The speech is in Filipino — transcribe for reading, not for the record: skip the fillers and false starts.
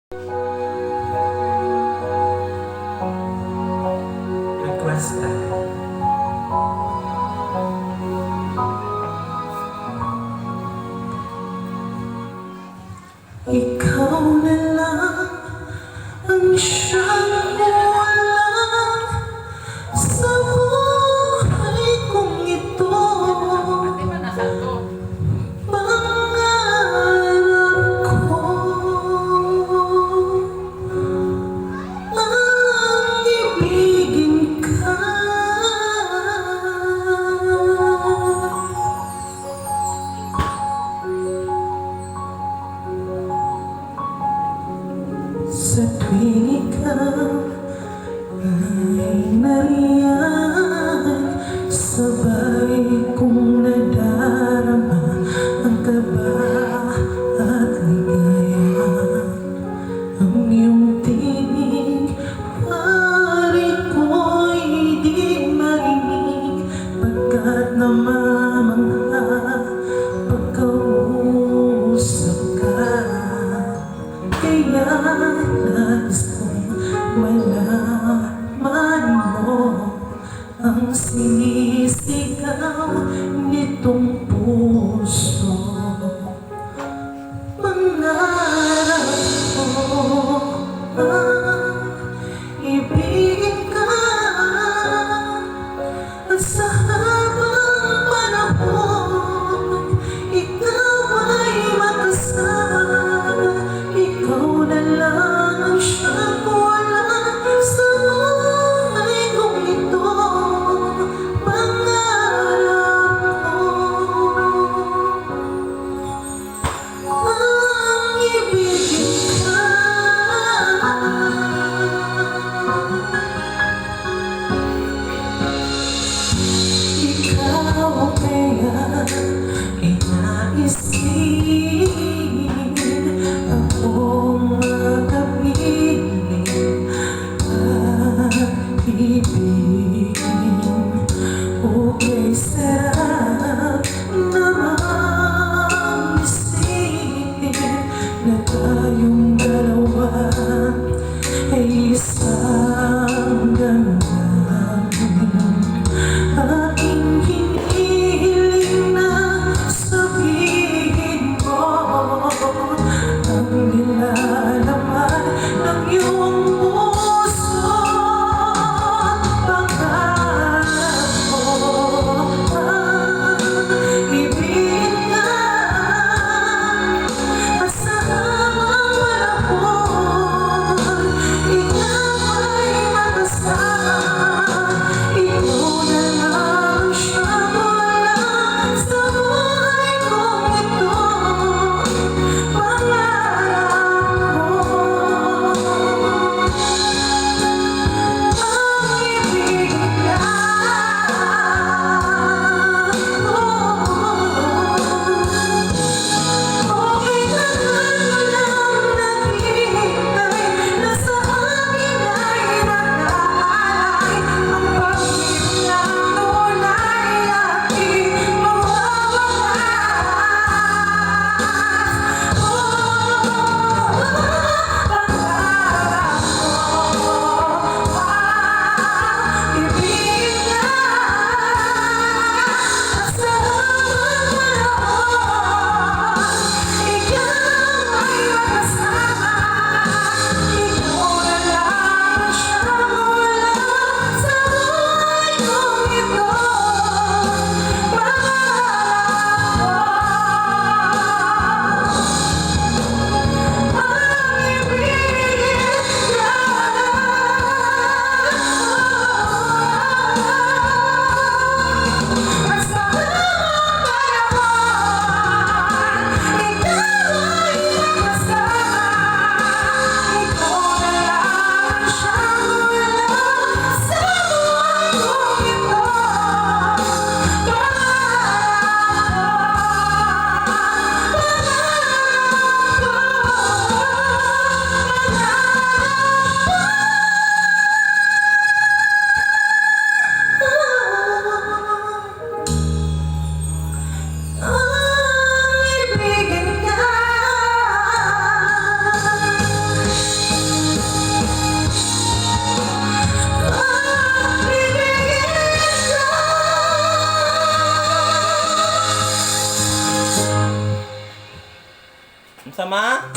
Request tayo. Ikaw na lang ang siyang walang sa buhay kong ito. Pangarap ko ang ibigin ka. Sa tuwing ikaw ay nariyan, sabay kong nadarama ang kaba at ligaya. Ang iyong tinig, pari ko'y di marinig, pagkat namamangha pagkausap ka. Kaya nais kong malaman mo ang sinisigaw nitong puso. Mangarap ko ang ibigin ka at sa habang panahon ikaw ay makasama. Ikaw na lang ang siyang walang sa buhay kong ito. Pangarap ko ang ibigin ka. Ikaw kaya ay nais din akong makapiling at ibigin. Okay, sarap namang isipin na tayong dalawa ay isang damdamin. Aking hinihiling na sabihin mo ang nilalaman ng iyong puso. Pangarap ko ang ibigin ka at sa habang panahon Sama?